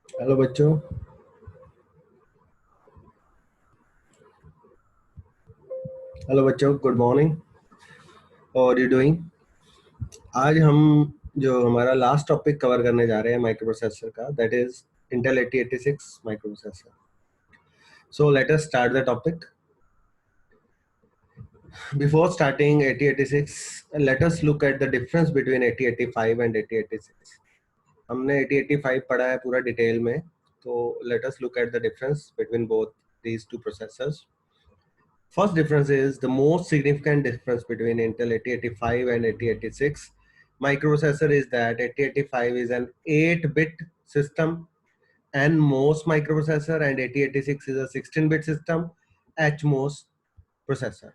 Hello बच्चों। Hello बच्चों, good morning. और यू डूइंग? आज हम जो हमारा लास्ट टॉपिक कवर करने जा रहे हैं माइक्रो प्रोसेसर का, that is Intel 8086 micro processor. So let us start the topic. Before starting 8086, let us look at the difference between 8085 and 8086। हमने 8085 पढ़ा है पूरा डिटेल में, तो let us look at the difference between both these two processors. First difference is the most significant difference between Intel 8085 and 8086 microprocessor is that 8085 is an 8-bit system and most microprocessor, and 8086 is a 16-bit system HMOS processor.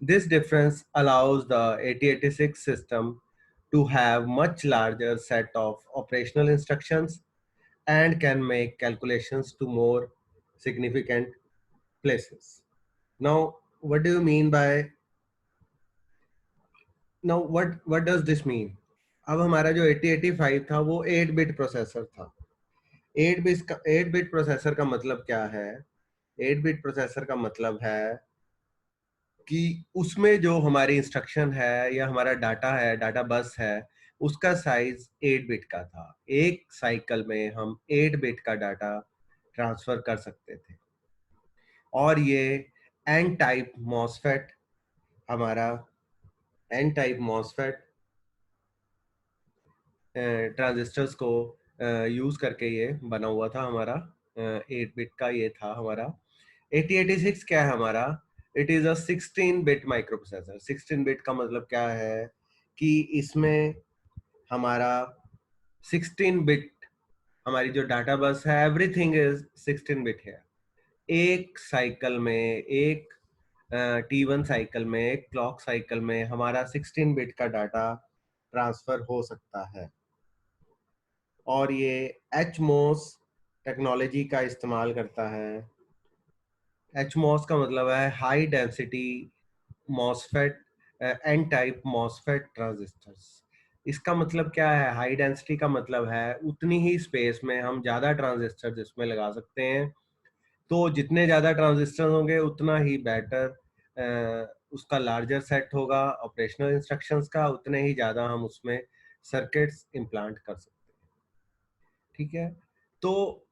This difference allows the 8086 system to have much larger set of operational instructions and can make calculations to more significant places. Now, what do you mean by now what does this mean? अब हमारा जो 8085 था वो 8 bit processor था। 8 bit processor का मतलब क्या है? 8 बिट प्रोसेसर का मतलब है कि उसमें जो हमारी इंस्ट्रक्शन है या हमारा डाटा है, डाटा बस है, उसका साइज 8 बिट का था। एक साइकिल में हम 8 बिट का डाटा ट्रांसफर कर सकते थे। और ये एन टाइप मॉसफेट हमारा एन टाइप मॉसफेट ट्रांजिस्टर्स को यूज करके ये बना हुआ था हमारा। 8 बिट का ये था हमारा। 8086 क्या है हमारा? It is a 16 bit micro processor. 16 bit का मतलब क्या है कि इसमें हमारा 16 बिट हमारी जो डाटा बस है, एवरीथिंग इज 16 बिट है। एक साइकिल में, एक T1 साइकिल में, एक क्लॉक साइकिल में हमारा 16 बिट का डाटा ट्रांसफर हो सकता है। और ये HMOS टेक्नोलॉजी का इस्तेमाल करता है। HMOS का मतलब है high density MOSFET N type MOSFET transistors. इसका मतलब क्या है? हाई डेंसिटी का मतलब है उतनी ही स्पेस में हम ज्यादा ट्रांजिस्टर जिसमें लगा सकते हैं। तो जितने ज्यादा ट्रांजिस्टर होंगे उतना ही बेटर उसका लार्जर सेट होगा ऑपरेशनल इंस्ट्रक्शंस का, उतने ही ज्यादा हम उसमें सर्किट्स इम्प्लांट कर सकते हैं। ठीक है, तो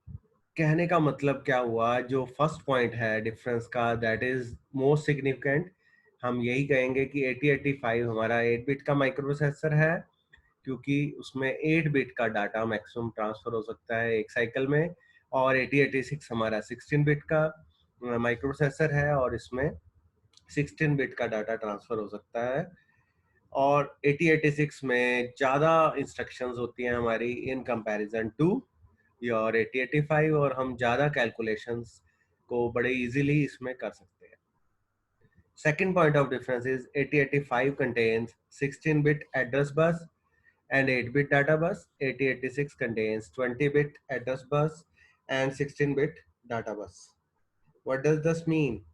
कहने का मतलब क्या हुआ? जो फर्स्ट पॉइंट है डिफरेंस का, दैट इज मोस्ट सिग्निफिकेंट। हम यही कहेंगे कि 8085 हमारा 8 बिट का माइक्रो प्रोसेसर है, क्योंकि उसमें 8 बिट का डाटा मैक्सिमम ट्रांसफर हो सकता है एक साइकिल में। और 8086 हमारा 16 बिट का माइक्रो प्रोसेसर है और इसमें 16 बिट का डाटा ट्रांसफर हो सकता है। और 8086 में ज़्यादा इंस्ट्रक्शंस होती हैं हमारी इन कंपैरिजन टू योर 8085, और हम ज़्यादा कैलकुलेशंस को बड़े इजीली इसमें कर सकते हैं। Second point of difference is 8085 contains 16-bit address bus and 8-bit data bus. 8086 contains 20-bit address bus and 16-bit data bus. What does this mean?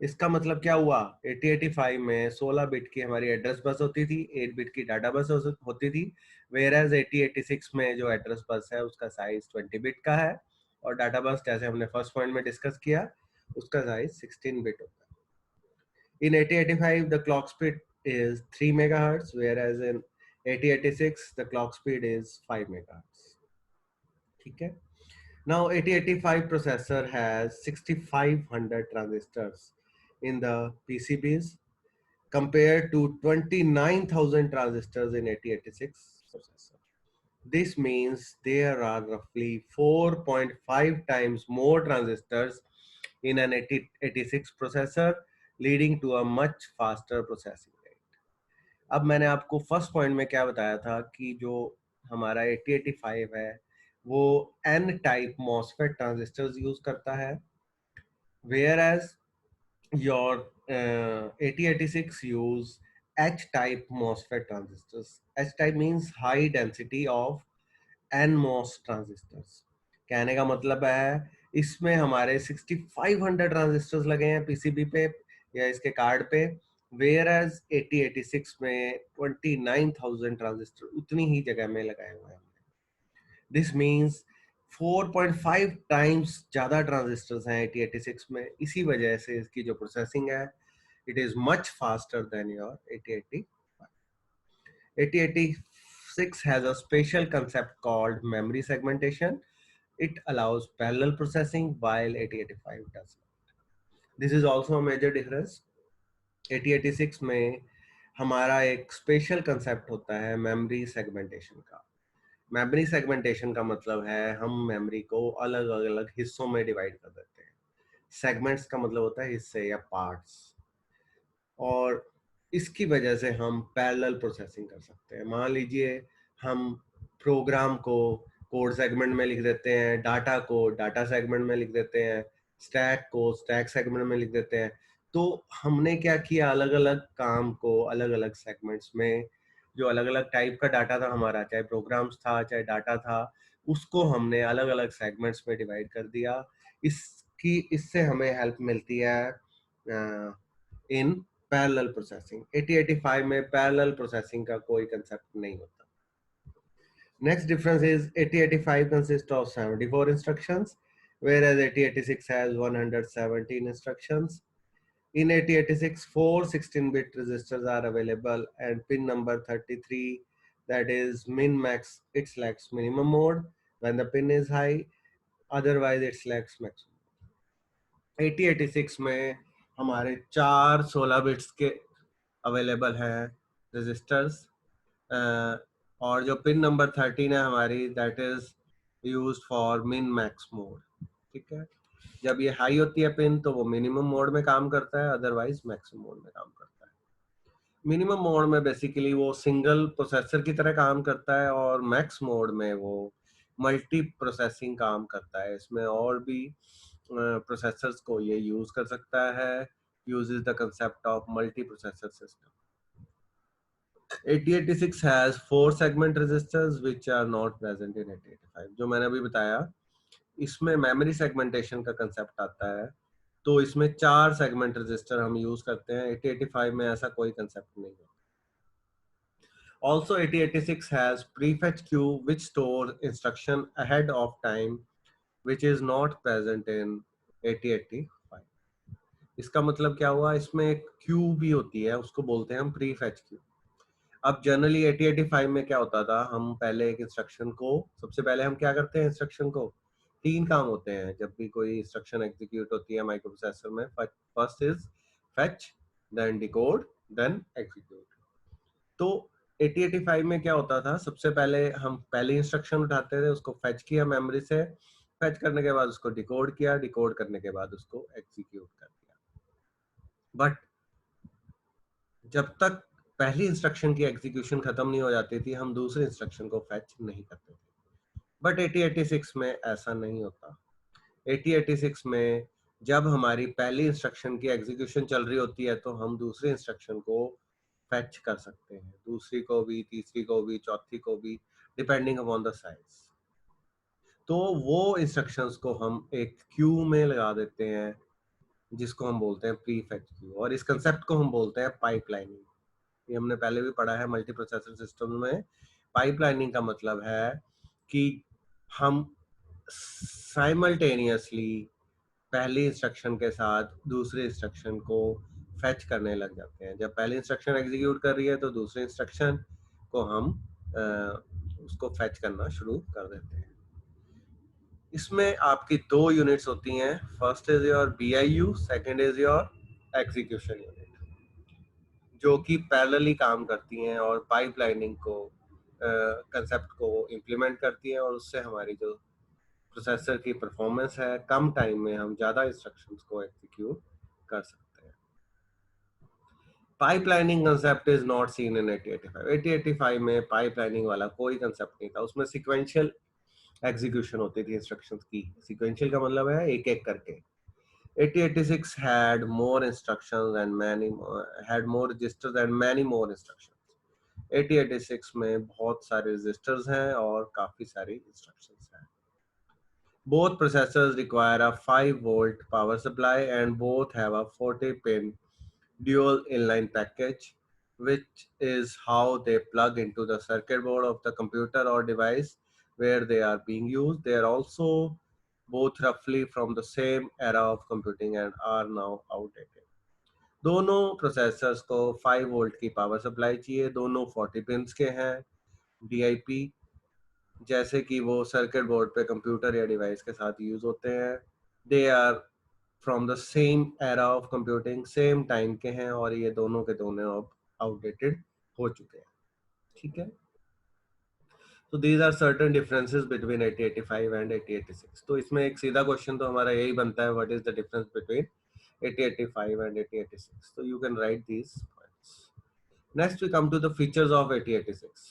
इसका मतलब क्या हुआ? 8085 में 16 बिट की हमारी एड्रेस बस होती थी, 8 बिट की डाटा बस होती थी। वेयर एज 8086 में जो एड्रेस बस है उसका साइज 20 बिट का है, और डाटा बस जैसे हमने फर्स्ट पॉइंट में डिस्कस किया उसका साइज 16 बिट होता है। In 8085 the clock speed is 3 megahertz, whereas in 8086 the clock speed is 5 megahertz. ठीक है, now 8085 processor has 6500 transistors in the PCBs compared to 29,000 transistors in 8086 processor. This means there are roughly 4.5 times more transistors in an 8086 processor, leading to a much faster processing rate. अब मैंने आपको first point में क्या बताया था कि जो हमारा 8085 है वो N type MOSFET transistors use करता है, whereas your 8086 use H-type MOSFET transistors. H-type means high density of NMOS transistors. कहने का मतलब है इसमें हमारे 6500 ट्रांजिस्टर्स लगे हैं पीसीबी पे या इसके कार्ड पे, वेयर एज 8086 में 29,000 ट्रांजिस्टर उतनी ही जगह में लगाए हुए हैं। दिस मीन्स 4.5 टाइम्स ज़्यादा ट्रांजिस्टर्स हैं 8086 में। इसी वजह से इसकी जो प्रोसेसिंग है, it is much faster than your 8080। 8086 has a special concept called memory segmentation. It allows parallel processing while 8085 does not. This is also a major difference. 8086 में हमारा एक स्पेशल कंसेप्ट होता है मेमोरी सेगमेंटेशन का। Memory segmentation का मतलब है हम मेमोरी को अलग अलग हिस्सों में डिवाइड कर देते हैं। सेगमेंट्स का मतलब होता है हिस्से या पार्ट्स, और इसकी वजह से हम पैरेलल प्रोसेसिंग कर सकते हैं। मान लीजिए हम प्रोग्राम को कोड सेगमेंट में लिख देते हैं, डाटा को डाटा सेगमेंट में लिख देते हैं, स्टैक को स्टैक सेगमेंट में लिख देते हैं। तो हमने क्या किया, अलग अलग काम को अलग अलग सेगमेंट्स में, जो अलग अलग टाइप का डाटा था हमारा, चाहे प्रोग्राम्स था चाहे डाटा था, उसको हमने अलग अलग सेगमेंट्स में डिवाइड कर दिया। इससे हमें हेल्प मिलती है इन पैरेलल प्रोसेसिंग। 8085 में पैरेलल प्रोसेसिंग का कोई कंसेप्ट नहीं होता। Next difference is 8085 consists of 74 instructions, whereas 8086 has 117 instructions. In 8086, four 16-bit registers are available, and pin number 33, that is min max, it selects minimum mode when the pin is high, otherwise it selects maximum. 8086 में हमारे चार 16 bits के available हैं registers, और जो pin number 13 है हमारी, that is used for min max mode. ठीक है, जब ये हाई होती है पिन तो वो मिनिमम मोड में काम करता है, अदरवाइज मैक्सिमम मोड में काम करता है। मिनिमम मोड में बेसिकली वो सिंगल प्रोसेसर की तरह काम करता है, और मैक्स मोड में वो मल्टी प्रोसेसिंग काम करता है। इसमें और भी प्रोसेसर्स को ये यूज कर सकता है, uses the concept of multi-processor system. 8086 has 4 segment registers which are not present in 8085. जो मैंने अभी बताया, इसमें मेमोरी सेगमेंटेशन का कंसेप्ट आता है, तो इसमें 4 सेगमेंट रजिस्टर हम यूज करते हैं। 8085 में ऐसा कोई कंसेप्ट नहीं है। Also, 8086 has prefetch queue which stores instruction ahead of time, which is not present in 8085. इसका मतलब क्या हुआ, इसमें एक क्यू भी होती है, उसको बोलते हैं हम प्री फैच क्यू। अब जनरली 8085 में क्या होता था, हम पहले एक इंस्ट्रक्शन को, सबसे पहले हम क्या करते हैं, इंस्ट्रक्शन को, तीन काम होते हैं जब भी कोई इंस्ट्रक्शन एग्जीक्यूट होती है माइक्रो प्रोसेसर में। First is fetch, then decode, then execute. तो 8085 में क्या होता था, सबसे पहले हम पहले इंस्ट्रक्शन उठाते थे, उसको फैच किया मेमोरी से, फैच करने के बाद उसको डिकोड किया, डिकोड करने के बाद उसको एग्जीक्यूट कर दिया। बट जब तक पहली इंस्ट्रक्शन की एग्जीक्यूशन खत्म नहीं हो जाती थी, हम दूसरे इंस्ट्रक्शन को फैच नहीं करते थे। बट 8086 में ऐसा नहीं होता। 8086 में जब हमारी पहली इंस्ट्रक्शन की एग्जीक्यूशन चल रही होती है तो हम दूसरे इंस्ट्रक्शन को फैच कर सकते हैं, दूसरी को भी, तीसरी को भी, चौथी को भी, डिपेंडिंग अपॉन द साइज। तो वो इंस्ट्रक्शंस को हम एक क्यू में लगा देते हैं, जिसको हम बोलते हैं प्री फैच क्यू, और इस कंसेप्ट को हम बोलते हैं पाइपलाइनिंग। ये हमने पहले भी पढ़ा है मल्टी प्रोसेसर सिस्टम में। पाइपलाइनिंग का मतलब है कि हम साइमल्टेनियसली पहली इंस्ट्रक्शन के साथ दूसरे इंस्ट्रक्शन को फैच करने लग जाते हैं। जब पहली इंस्ट्रक्शन एग्जीक्यूट कर रही है तो दूसरे इंस्ट्रक्शन को हम उसको फैच करना शुरू कर देते हैं। इसमें आपकी दो यूनिट्स होती हैं, first is your BIU, second is your execution unit, जो कि पैरेलली काम करती हैं और पाइपलाइनिंग को कंसेप्ट को इम्प्लीमेंट करती हैं, और उससे हमारी जो प्रोसेसर की परफॉर्मेंस है, कम टाइम में हम ज़्यादा इंस्ट्रक्शंस को एग्जीक्यूट कर सकते हैं। Pipelining concept is not seen in 8085। 8085 में पाइपलाइनिंग वाला कोई कंसेप्ट नहीं था, उसमें सिक्वेंशियल एग्जीक्यूशन होती थी इंस्ट्रक्शंस की। सिक्वेंशियल का मतलब है एक एक करके। 8086 had more instructions and had more registers and many more instructions. 8086 में बहुत सारे registers हैं और काफी सारी instructions हैं। Both processors require a 5-volt power supply and both have a 40-pin dual inline package, which is how they plug into the circuit board of the computer or device. where they are being used. They are also both roughly from the same era of computing and are now outdated. दोनों processors को 5 volt की power supply चाहिए, दोनों 40 pins के हैं, DIP, जैसे कि वो सर्किट बोर्ड पे कंप्यूटर या डिवाइस के साथ यूज होते हैं. They are from the same era of computing, same time के हैं, और ये दोनों के दोनों अब आउटडेटेड हो चुके हैं. ठीक है. तो these are certain differences between 8085 and 8086. तो इसमें एक सीधा क्वेश्चन तो हमारा यही बनता है, what is the difference between 8085 and 8086. So you can write these points. Next we come to the features of 8086.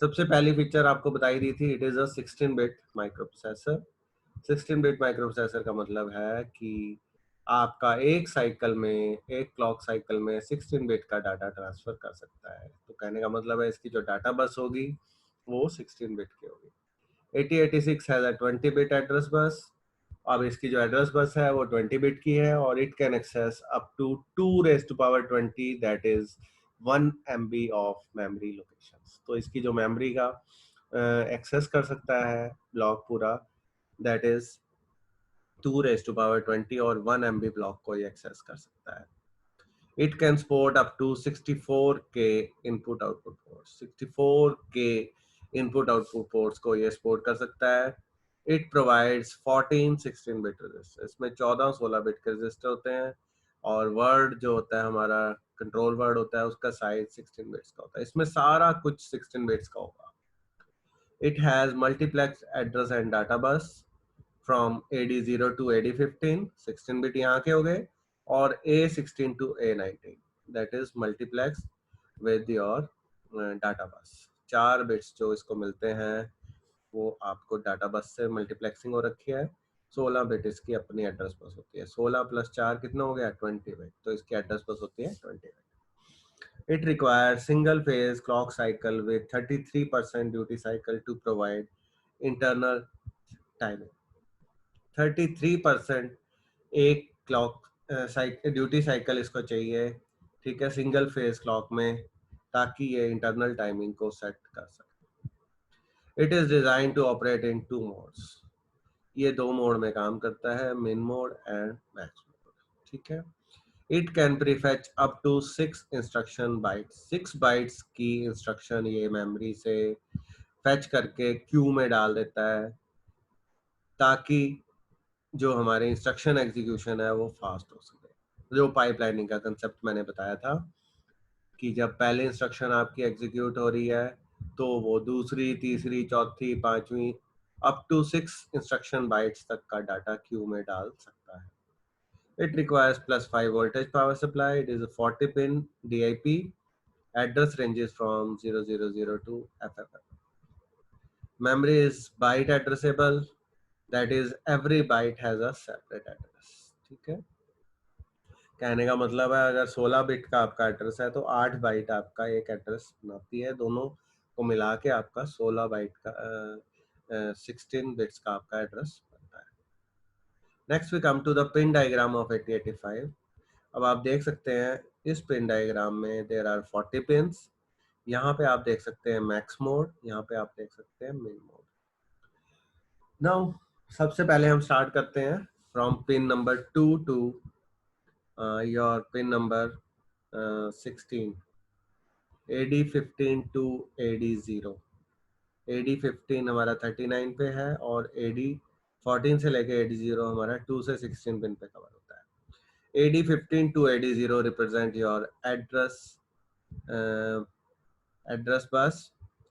सबसे पहली फीचर आपको बताई दी थी, it is a 16 bit micro processor. 16 bit micro processor का मतलब है कि आपका एक साइकिल में, एक क्लॉक साइकिल में 16 बिट का डाटा ट्रांसफर कर सकता है. तो कहने का मतलब है इसकी जो डाटा बस होगी वो 16 बिट की होगी. 8086 has a 20 bit address bus. अब इसकी जो एड्रेस बस है वो 20 बिट की है, और it can access up to 2^20, that is 1 MB of memory locations. तो इसकी जो मेमोरी का एक्सेस कर सकता है ब्लॉक पूरा, दैट इज 2^20, और 1 MB ब्लॉक को ये एक्सेस कर सकता है. It can support up to 64K input output ports. 64K input output ports को ये support कर सकता है. It provides 14 16 bit register. इसमें 14 16 बिट के रजिस्टर होते हैं, और वर्ड जो होता है हमारा कंट्रोल वर्ड होता है उसका साइज 16 बिट्स का होता है. इसमें सारा कुछ 16 बिट्स का होगा. It has multiplex address and data bus from AD0 to AD15, 16 bit यहाँ के हो गए, और A16 to A19, that is multiplex with your data bus. 4 bits जो इसको मिलते हैं वो आपको डाटा बस से मल्टीप्लेक्सिंग हो रखी है. 16 बिट इसकी अपनी एड्रेस बस होती है. 16 + 4 कितना हो गया? 20 बिट. तो इसकी एड्रेस बस होती है 20 bit. It requires single phase clock cycle with 33% duty cycle to provide internal timing. 33% एक क्लॉक ड्यूटी साइकिल इसको चाहिए, ठीक है, सिंगल फेज क्लॉक में, ताकि ये इंटरनल टाइमिंग को सेट कर सके. It is design to operate in 2 modes. ये 2 मोड में काम करता है, मिन मोड एंड मैक्स मोड. ठीक है. It can prefetch up to 6 instruction bytes. 6 bytes की इंस्ट्रक्शन ये मेमोरी से फेच करके क्यू में डाल देता है, ताकि जो हमारे इंस्ट्रक्शन एग्जीक्यूशन है वो फास्ट हो सके. जो पाइपलाइनिंग का कंसेप्ट मैंने बताया था कि जब पहले इंस्ट्रक्शन आपकी एग्जीक्यूट हो रही है तो वो दूसरी, तीसरी, चौथी, पांचवी, अप टू 6 इंस्ट्रक्शन बाइट्स तक का डाटा क्यू में डाल सकता है. It requires +5 voltage power supply. It is a 40 pin DIP. Address ranges from 000 to FFF. Memory is byte addressable. That is, every byte has a separate address. ठीक है. कहने का मतलब है अगर 16 बिट का आपका एड्रेस है तो 8 बाइट आपका एक एड्रेस बनाती है. दोनों को मिला के आपका 16 बाइट का 16 बिट्स का आपका एड्रेस बनता है. Next we come to the pin diagram of 8085. अब आप देख सकते हैं इस पिन डायग्राम में देयर आर 40 पिन्स. यहाँ पे आप देख सकते हैं मैक्स मोड, यहाँ पे आप देख सकते हैं मिन मोड. नाउ सबसे पहले हम स्टार्ट करते हैं from pin number 2 to your pin number 16. AD15 to AD0. AD15 हमारा 39 पे है, और AD14 से लेके AD0 हमारा 2 से 16 पिन पे कवर होता है. AD15 to AD0 represent your address bus,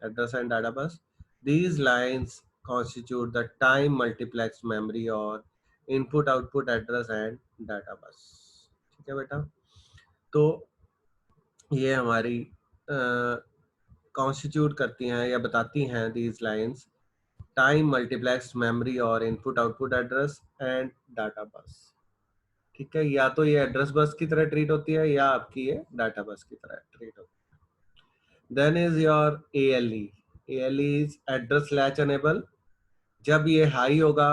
address and data bus. These lines constitute the time multiplexed memory or input output address and data bus. ठीक है बेटा. तो ये हमारी कॉन्स्टिट्यूट करती हैं या बताती हैं these lines time multiplex memory और input output address and data bus. ठीक है. या तो ये एड्रेस बस की तरह ट्रीट होती है या आपकी ये डाटा बस की तरह ट्रीट होती है. Then is your ALE. ALE is address latch enable. जब ये हाई होगा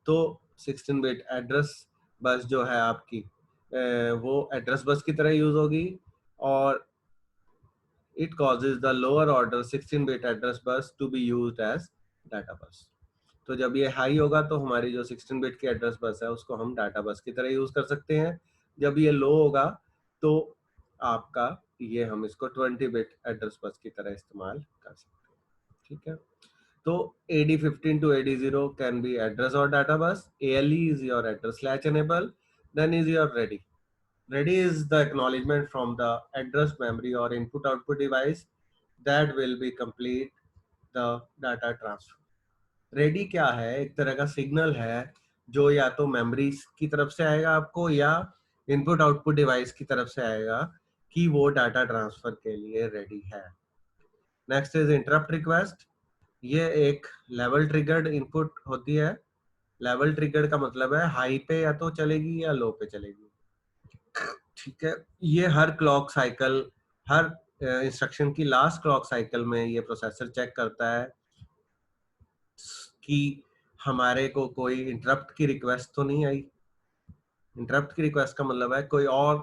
तो 16 बिट एड्रेस बस जो है आपकी वो एड्रेस बस की तरह यूज होगी, और it causes the lower order 16 bit address bus to be used as data बस। तो जब ये हाई होगा तो हमारी जो 16 बिट की एड्रेस बस है उसको हम डाटा बस की तरह यूज कर सकते हैं। जब ये लो होगा तो आपका ये हम इसको 20 बिट एड्रेस बस की तरह इस्तेमाल कर सकते हैं। ठीक है, तो AD15 to AD0 can be address or data bus. ALE is your address latch enable. Then is your ready. Ready is the acknowledgement from the address memory or input output device that will be complete the data transfer. Ready क्या है? एक तरह का signal है जो या तो memory की तरफ से आएगा आपको या इनपुट आउटपुट डिवाइस की तरफ से आएगा कि वो डाटा ट्रांसफर के लिए रेडी है। Next is interrupt request. ये एक लेवल ट्रिगर्ड इनपुट होती है। लेवल ट्रिगर्ड का मतलब है हाई पे या तो चलेगी या लो पे चलेगी। ठीक है, ये हर क्लॉक साइकिल, हर इंस्ट्रक्शन की लास्ट क्लॉक साइकिल में ये प्रोसेसर चेक करता है कि हमारे को कोई इंटरप्ट की रिक्वेस्ट तो नहीं आई। इंटरप्ट की रिक्वेस्ट का मतलब है कोई और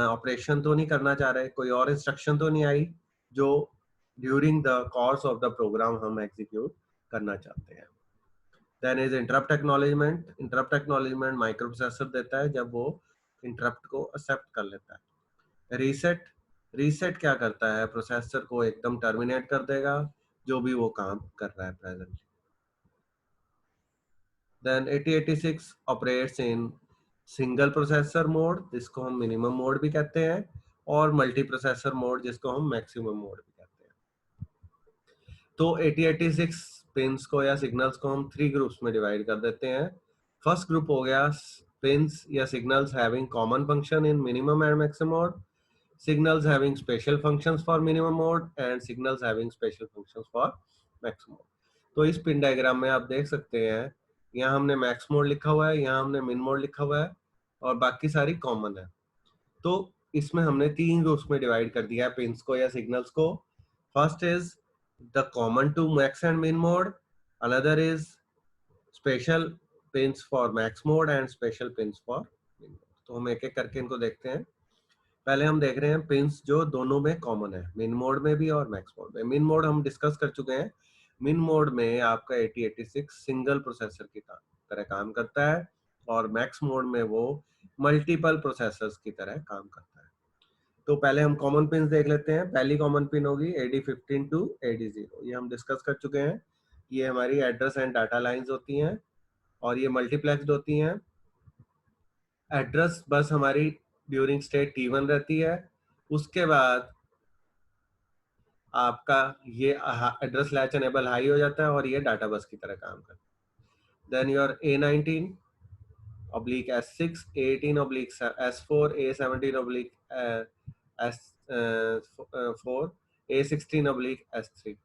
ऑपरेशन तो नहीं करना चाह रहे, कोई और इंस्ट्रक्शन तो नहीं आई जो during the course of the program हम एग्जीक्यूट करना चाहते हैं। Then is interrupt acknowledgement. Interrupt acknowledgement microprocessor देता है जब वो इंटरप्ट को एक्सेप्ट कर लेता है। रीसेट, रीसेट क्या करता है? प्रोसेसर को एकदम टर्मिनेट कर देगा जो भी वो काम कर रहा है presently. Then 8086 operates in single processor mode, जिसको हम मिनिमम मोड भी कहते हैं, और मल्टी प्रोसेसर मोड जिसको हम मैक्सिमम मोड भी कहते हैं। तो 8086 पिंस को या सिग्नल्स को हम 3 ग्रुप्स में डिवाइड कर देते हैं। फर्स्ट ग्रुप हो गया पिंस या signals having common function in minimum and maximum mode, signals having special functions for minimum mode and signals having special functions for max mode. तो इस पिन डायग्राम में आप देख सकते हैं, यहाँ हमने मैक्स मोड लिखा हुआ है, यहाँ हमने मिन मोड लिखा हुआ है और बाकी सारी कॉमन है। तो इसमें हमने 3 ग्रुप्स में डिवाइड कर दिया है पिन्स को या सिग्नल्स को। First is the common to max and min mode, another is special pins for max mode and special pins for min mode. तो हम एक एक करके इनको देखते हैं। पहले हम देख रहे हैं पिंस जो दोनों में कॉमन है, मिन मोड में भी और मैक्स मोड में। मिन मोड हम डिस्कस कर चुके हैं। मिन मोड में आपका 8086 सिंगल प्रोसेसर की तरह काम करता है और मैक्स मोड में वो मल्टीपल प्रोसेसर्स की तरह काम करता है। तो पहले हम कॉमन पिन देख लेते हैं। पहली कॉमन पिन होगी AD15 टू AD0, ये हम डिस्कस कर चुके हैं। ये हमारी एड्रेस एंड डाटा लाइंस होती हैं और ये मल्टीप्लेक्स्ड होती हैं। एड्रेस बस हमारी ड्यूरिंग स्टेट T1 रहती है, उसके बाद आपका ये एड्रेस लैच एनेबल हाई हो जाता है और ये डाटा बस की तरह काम करता है। Then your A19 oblique S6, A18 oblique S4, A17 oblique S4, A16 oblique S3.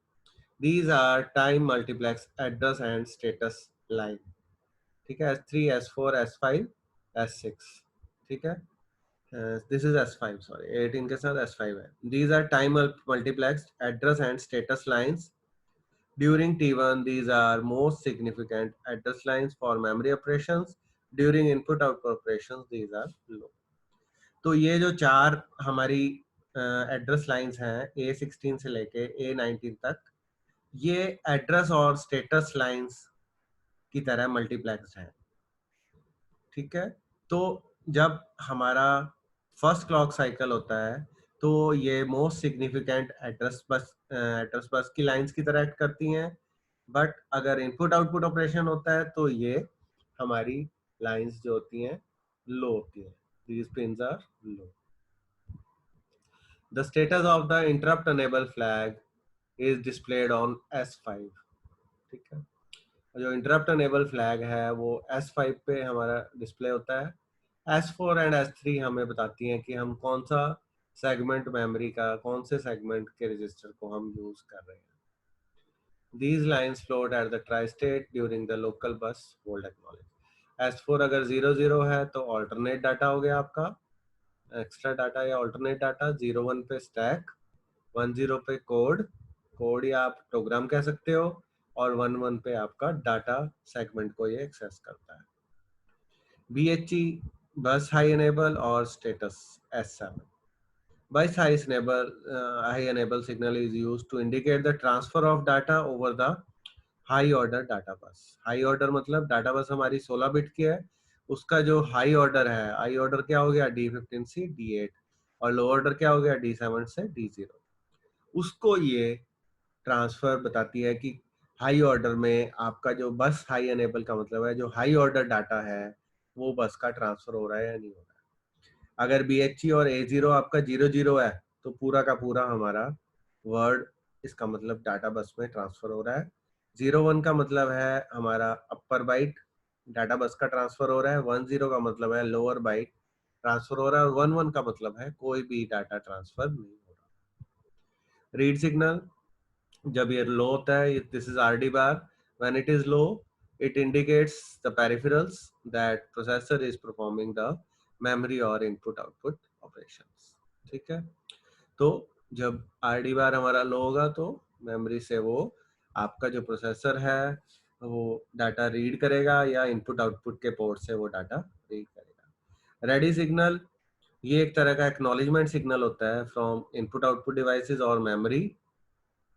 These are time multiplex address and status line. ठीक है, S3, S4, S5, S6। ठीक है, this is S5, sorry, 18 के साथ S5 है। These are time multiplexed address and status lines. During T1, these are most significant address lines for memory operations. During input-output operations, these are low. तो ये जो 4 हमारी address lines हैं A16 से लेके A19 तक, ये एड्रेस और स्टेटस लाइंस की तरह मल्टीप्लेक्स हैं। ठीक है, तो जब हमारा फर्स्ट क्लॉक साइकिल होता है तो ये मोस्ट सिग्निफिकेंट एड्रेस बस की लाइंस की तरह एक्ट करती हैं, बट अगर इनपुट आउटपुट ऑपरेशन होता है तो ये हमारी लाइंस जो होती हैं लो होती हैं। These pins are low. The status of the interrupt enable flag is displayed on S5. ठीक है, जो इंटरप्ट एनेबल फ्लैग है वो S5 पे हमारा डिस्प्ले होता है। S4 एंड S3 हमें बताती हैं कि हम कौन सा सेगमेंट मेमोरी का, कौन से सेगमेंट के रजिस्टर को हम यूज कर रहे हैं। These lines float at the tri-state during the local bus hold acknowledge. S4 अगर 00 है तो alternate डाटा हो गया आपका, एक्स्ट्रा डाटा या alternate डाटा। 01 पे स्टैक, 10 पे कोड, कोड या आप प्रोग्राम कह सकते हो, और 11 पे आपका डाटा सेगमेंट को ये एक्सेस करता है। BHE बस हाई एनेबल और status S7. Bus high enable signal is used to indicate the transfer of data over the high order data बस। हाई ऑर्डर मतलब डाटा बस हमारी 16 बिट की है, उसका जो हाई ऑर्डर है, हाई ऑर्डर क्या हो गया D15 से D8 और लो ऑर्डर क्या हो गया D7 से D0, उसको ये ट्रांसफर बताती है कि हाई ऑर्डर में आपका जो बस हाई एनेबल का मतलब है जो हाई ऑर्डर डाटा है वो बस का ट्रांसफर हो रहा है या नहीं हो रहा है। अगर BHE और A0 आपका 00 है तो पूरा का पूरा हमारा वर्ड इसका मतलब डाटा बस में ट्रांसफर हो रहा है। 01 का मतलब है हमारा अपर बाइट डाटा बस का ट्रांसफर हो रहा है, 10 का मतलब है लोअर बाइट ट्रांसफर हो रहा है और 11 का मतलब है कोई भी डाटा ट्रांसफर नहीं हो रहा। रीड सिग्नल जब ये लो होता है, this is RD bar, when it is low it indicates the peripherals that processor is performing the memory और इनपुट आउटपुट ऑपरेशंस। ठीक है, तो जब RD बार हमारा लो होगा तो मेमोरी से वो आपका जो प्रोसेसर है वो डाटा रीड करेगा या इनपुट आउटपुट के पोर्ट से वो डाटा रीड करेगा। रेडी सिग्नल ये एक तरह का एक्नॉलेजमेंट सिग्नल होता है फ्रॉम इनपुट आउटपुट डिवाइसेस और मेमोरी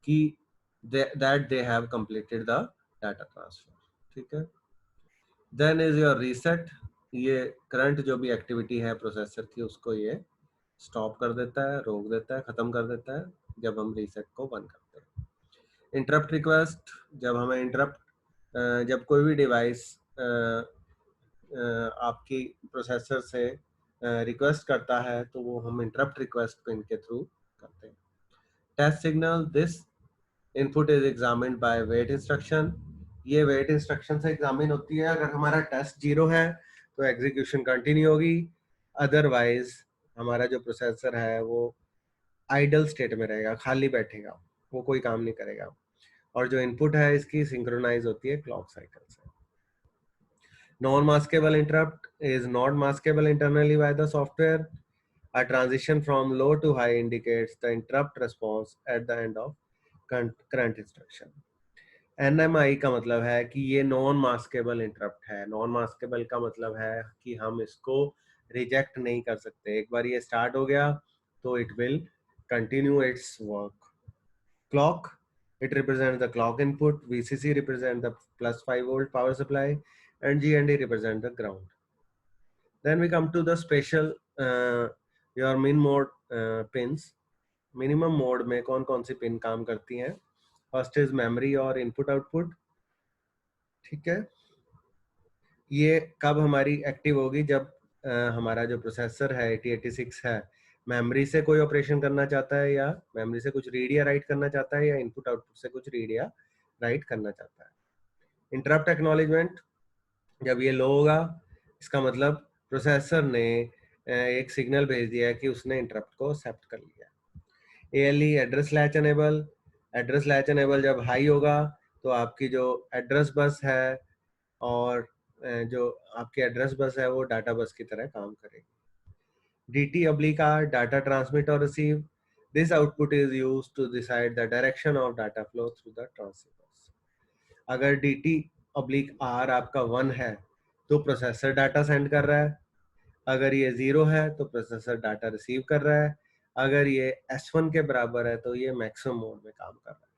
कि that they have completed the data transfer। ठीक है, then is your reset, ये करंट जो भी एक्टिविटी है प्रोसेसर की उसको ये स्टॉप कर देता है, रोक देता है, खत्म कर देता है जब हम रीसेट को बंद करते हैं। इंटरप्ट रिक्वेस्ट, जब हमें इंटरप्ट जब कोई भी डिवाइस आपकी प्रोसेसर से रिक्वेस्ट करता है तो वो हम इंटरप्ट रिक्वेस्ट पिन के थ्रू करते हैं। Test signal, this input is examined by wait instruction, ये वेट इंस्ट्रक्शन से एग्जामिन होती है। अगर हमारा टेस्ट 0 है तो एग्जीक्यूशन कंटिन्यू होगी, अदरवाइज हमारा जो प्रोसेसर है वो आइडल स्टेट में रहेगा, खाली बैठेगा, वो कोई काम नहीं करेगा। और जो इनपुट है इसकी सिंक्रोनाइज होती है क्लॉक साइकिल से। Non maskable interrupt is not maskable internally by the software, a transition from low to high indicates the interrupt response at the end of current instruction। NMI का मतलब है कि ये नॉन मास्केबल इंटरप्ट है। Non maskable का मतलब है कि हम इसको रिजेक्ट नहीं कर सकते, एक बार ये स्टार्ट हो गया तो it will continue its work. Clock, it represents the clock input, VCC represent the +5 volt power supply and GND represent the ground। Then we come to the special your min mode pins। Minimum mode में कौन कौन C pin काम करती हैं? First is memory और input output. ठीक है, ये कब हमारी एक्टिव होगी? जब हमारा जो प्रोसेसर है 8086 है मेमोरी से कोई ऑपरेशन करना चाहता है या मेमोरी से कुछ रीड या राइट करना चाहता है या इनपुट आउटपुट से कुछ रीड या राइट करना चाहता है। इंटरप्ट एक्नॉलेजमेंट, जब ये लो होगा इसका मतलब प्रोसेसर ने एक सिग्नल भेज दिया है कि उसने इंटरप्ट को एक्सेप्ट कर लिया। ALE address latch enable, address latch enable जब हाई होगा तो आपकी जो एड्रेस बस है और जो आपकी एड्रेस बस है वो डाटा बस की तरह काम करेगी। DT/R डाटा ट्रांसमिट और receive, this output is used to decide the direction of data flow through the transceivers. अगर DT/R आपका 1 है तो प्रोसेसर डाटा सेंड कर रहा है, अगर ये 0 है तो प्रोसेसर डाटा रिसीव कर रहा है, अगर ये S1 के बराबर है तो ये मैक्सिमम मोड में काम कर रहा है।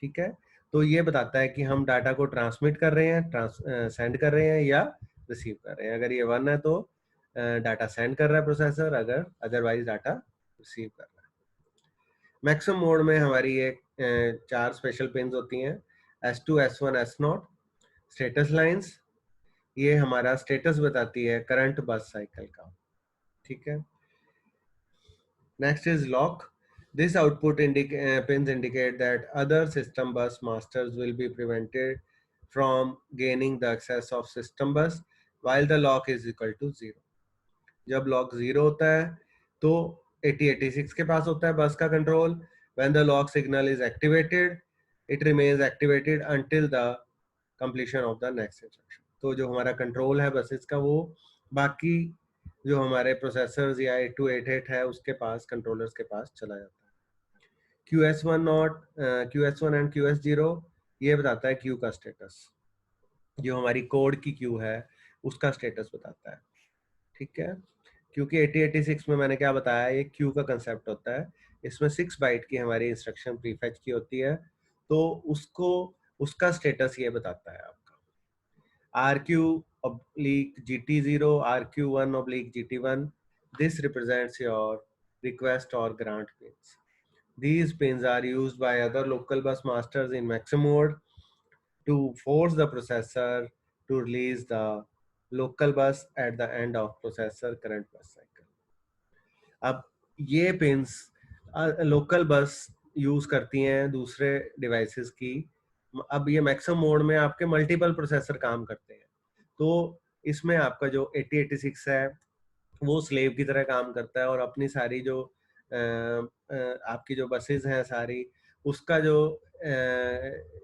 ठीक है, तो ये बताता है कि हम डाटा को ट्रांसमिट कर रहे हैं, सेंड कर रहे हैं या रिसीव कर रहे हैं। अगर ये 1 है तो डाटा सेंड कर रहा है प्रोसेसर, अगर अदरवाइज डाटा रिसीव कर रहा है। मैक्सिमम मोड में हमारी ये 4 स्पेशल पिन्स होती हैं, S2 S1 S0। Status lines, ये हमारा स्टेटस बताती है करंट बस साइकिल का। ठीक है, next is lock, this output pins indicate that other system bus masters will be prevented from gaining the access of system bus while the lock is equal to 0। जब lock 0 होता है तो 8086 के पास होता है बस का control. when the lock signal is activated it remains activated until the completion of the next instruction। तो जो हमारा कंट्रोल है बसेस का वो बाकी जो हमारे प्रोसेसर्स या 8288 है उसके पास, कंट्रोलर्स के पास चला जाता है। QS1 not, QS1 and QS0 ये बताता है क्यू का स्टेटस, जो हमारी कोड की क्यू है उसका स्टेटस बताता है। ठीक है, क्योंकि 8086 में मैंने क्या बताया, ये क्यू का कंसेप्ट होता है, इसमें 6 बाइट की हमारी इंस्ट्रक्शन प्रीफेच की होती है, तो उसको उसका स्टेटस ये बताता है आपका RQ/GT0, RQ1/GT1. This represents your request or grant pins. These pins are used by other local bus masters in maximum mode to force the processor to release the local bus at the end of processor current bus cycle. अब ये pins local bus use करती हैं दूसरे devices की। अब ये maximum mode में आपके मल्टीपल प्रोसेसर काम करते हैं, तो इसमें आपका जो 8086 है वो स्लेव की तरह काम करता है और अपनी सारी जो आपकी जो बसेस हैं सारी, उसका जो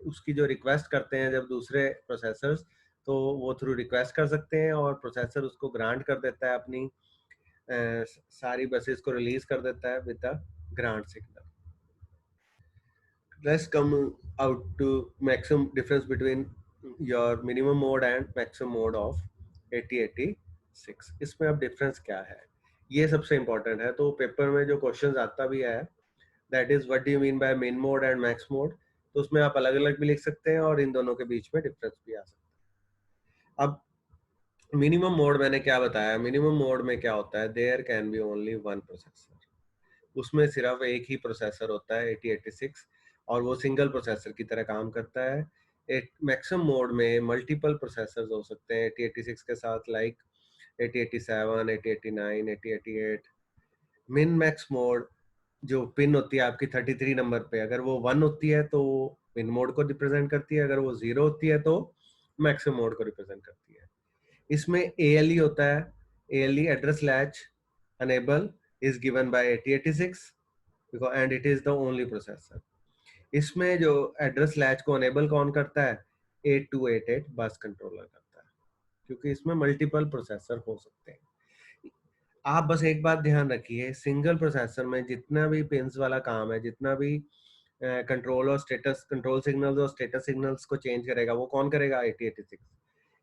उसकी जो रिक्वेस्ट करते हैं जब दूसरे प्रोसेसर्स, तो वो थ्रू रिक्वेस्ट कर सकते हैं और प्रोसेसर उसको ग्रांट कर देता है, अपनी सारी बसेस को रिलीज कर देता है with the grant signal. Let's come out to maximum difference between your minimum mode and maximum mode of 8086. इसमें अब डिफरेंस क्या है, ये सबसे इंपॉर्टेंट है. तो पेपर में जो क्वेश्चंस आता भी है, that is what do you mean by मिन मोड एंड मैक्स मोड, तो उसमें आप अलग अलग भी लिख सकते हैं और इन दोनों के बीच में डिफरेंस भी आ सकता है. अब मिनिमम मोड मैंने क्या बताया, मिनिमम मोड में क्या होता है, there can be only one processor, उसमें सिर्फ एक ही प्रोसेसर होता है 8086 और वो सिंगल प्रोसेसर की तरह काम करता है. एक मैक्सिमम मोड में मल्टीपल प्रोसेसर्स हो सकते हैं 8086 के साथ, लाइक 8087, 8089, 8088. मिन मैक्स मोड जो पिन होती है आपकी 33 नंबर पे, अगर वो 1 होती है तो मिन मोड को रिप्रेजेंट करती है, अगर वो 0 होती है तो मैक्सिमम मोड को रिप्रेजेंट करती है. इसमें ALE होता है, ALE address latch enable is given by 8086 because and it is the only processor. इसमें जो एड्रेस लैच को enable कौन करता है, 8288 बस कंट्रोलर करता है, क्योंकि इसमें मल्टीपल प्रोसेसर हो सकते हैं. आप बस एक बात ध्यान रखिए, सिंगल प्रोसेसर में जितना भी पिंस वाला काम है, जितना भी कंट्रोल और स्टेटस, कंट्रोल सिग्नल्स और स्टेटस सिग्नल्स को चेंज करेगा, वो कौन करेगा, 8086.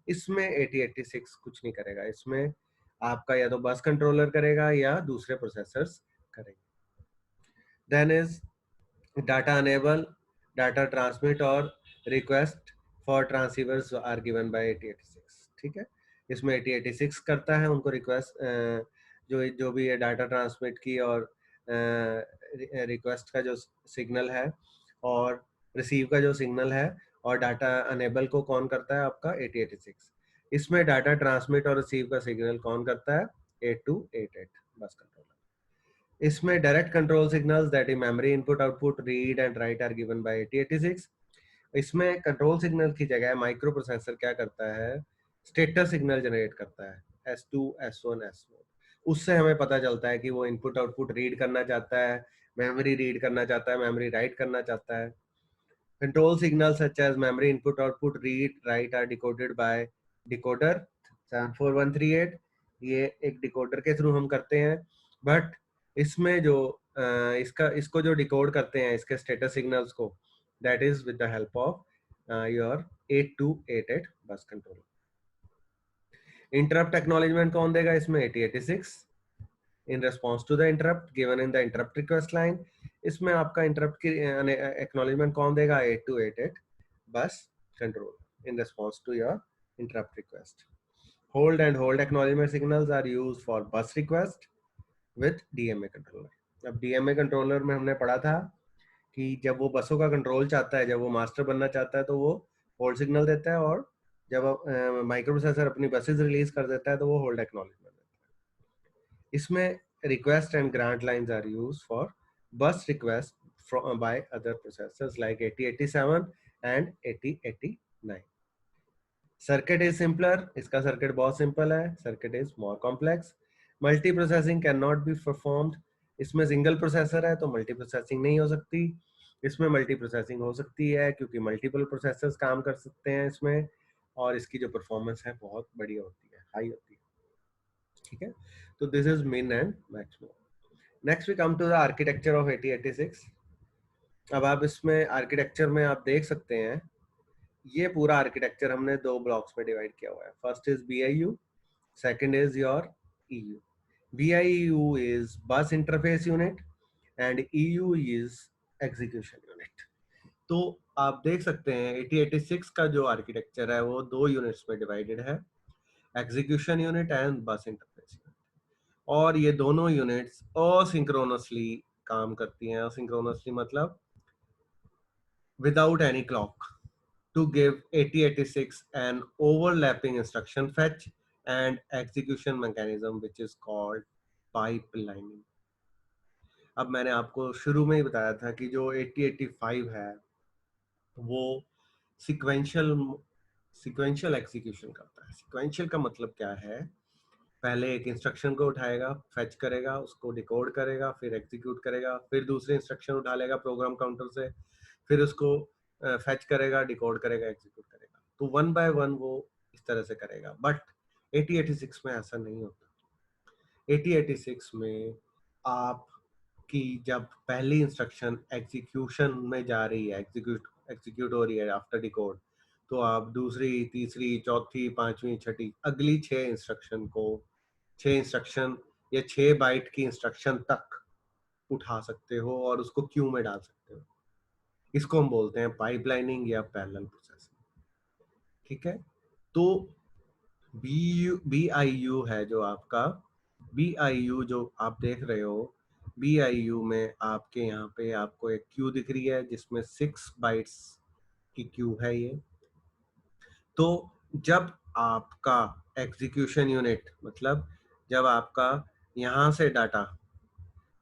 इसमें 8086 कुछ नहीं करेगा, इसमें आपका या तो बस कंट्रोलर करेगा या दूसरे प्रोसेसर्स करेंगे. Then is data enable, data transmit और request for transceivers are given by 8086. ठीक है, इसमें 8086 करता है उनको रिक्वेस्ट, जो जो भी है डाटा ट्रांसमिट की और रिक्वेस्ट का जो सिग्नल है और रिसीव का जो सिग्नल है, और डाटा अनेबल को कौन करता है, आपका 8086. इसमें डाटा ट्रांसमिट और रिसीव का सिग्नल कौन करता है, 8288 बस कंट्रोलर. इसमें direct control signals that is memory input output read and write are given by 8086. इसमें कंट्रोल सिग्नल की जगह माइक्रो प्रोसेसर क्या करता है, स्टेटस सिग्नल जनरेट करता है, S2, S1, S1. उससे हमें पता चलता है कि वो इनपुट आउटपुट रीड करना चाहता है, मेमोरी रीड करना चाहता है, मेमोरी राइट करना चाहता है. Control signals such as memory input output read write are decoded by decoder 74138. ये एक डिकोडर के थ्रू हम करते हैं, बट इसमें जो इसको जो डिकोड करते हैं इसके स्टेटस सिग्नल्स को, that is with the help of your 8288 bus controller. Interrupt acknowledgement कौन देगा इसमें, 8086 in response to the interrupt given in the interrupt request line. इसमें आपका interrupt की acknowledgement कौन देगा, 8288 bus control in response to your interrupt request. Hold and hold acknowledgement signals are used for bus request with DMA controller. अब DMA controller में हमने पढ़ा था कि जब वो बसों का कंट्रोल चाहता है, जब वो मास्टर बनना चाहता है तो वो होल्ड सिग्नल देता है, और जब माइक्रो प्रोसेसर अपनी बसेस रिलीज कर देता है तो वो होल्ड एक्नॉलेजमेंट देता है. इसमें request and grant lines are used for bus request by other processors like 8087 and 8089. Circuit is simpler, इसका circuit बहुत simple है, circuit is more complex. Multi processing cannot be performed. इसमें single processor है तो multi processing नहीं हो सकती. इसमें multi processing हो सकती है क्योंकि multiple processors काम कर सकते हैं इसमें, और इसकी जो performance है बहुत बढ़िया होती है, high होती है. ठीक है, तो this is min and max mode. Next we come to the architecture of 8086. अब आप इसमें आर्किटेक्चर में आप देख सकते हैं, ये पूरा आर्किटेक्चर हमने दो ब्लॉक्स में डिवाइड किया हुआ है. First is BIU, second is your EU. BIU is bus interface unit and EU is execution unit. तो आप देख सकते हैं 8086 का जो आर्किटेक्चर है वो 2 यूनिट्स में डिवाइडेड है, एग्जीक्यूशन यूनिट एंड बस इंटरफेस यूनिट। और ये दोनों यूनिट्स असिंक्रोनसली काम करती हैं। असिंक्रोनसली मतलब without any clock, to give 8086 an overlapping instruction fetch and execution mechanism which is called pipelining। अब मैंने आपको शुरू में ही बताया था कि जो 8085 है वो सीक्वेंशियल सीक्वेंशियल एग्जीक्यूशन करता है। सीक्वेंशियल का मतलब क्या है, पहले एक इंस्ट्रक्शन को उठाएगा, फेच करेगा, उसको डिकोड करेगा, फिर एग्जीक्यूट करेगा, फिर दूसरे इंस्ट्रक्शन उठा लेगा प्रोग्राम काउंटर से, फिर उसको फेच करेगा, डिकोड करेगा, एग्जीक्यूट करेगा। तो वन बाय वन वो इस तरह से करेगा। बट 8086 में ऐसा नहीं होता। 8086 में आपकी जब पहली इंस्ट्रक्शन एग्जीक्यूशन में जा रही है, एग्जीक्यूट हो रही है आफ्टर डिकोड, तो आप दूसरी, तीसरी, चौथी, पांचवी, छठी, अगली 6 इंस्ट्रक्शन या 6 बाइट की इंस्ट्रक्शन तक उठा सकते हो और उसको क्यू में डाल सकते हो। इसको हम बोलते हैं पाइपलाइनिंग या पैरेलल प्रोसेसिंग। ठीक है, तो BIU है जो आपका, BIU जो आप देख रहे हो, BIU में आपके यहाँ पे आपको एक क्यू दिख रही है जिसमें 6 बाइट्स की क्यू है ये। तो जब आपका एग्जीक्यूशन यूनिट, मतलब जब आपका यहाँ से डाटा,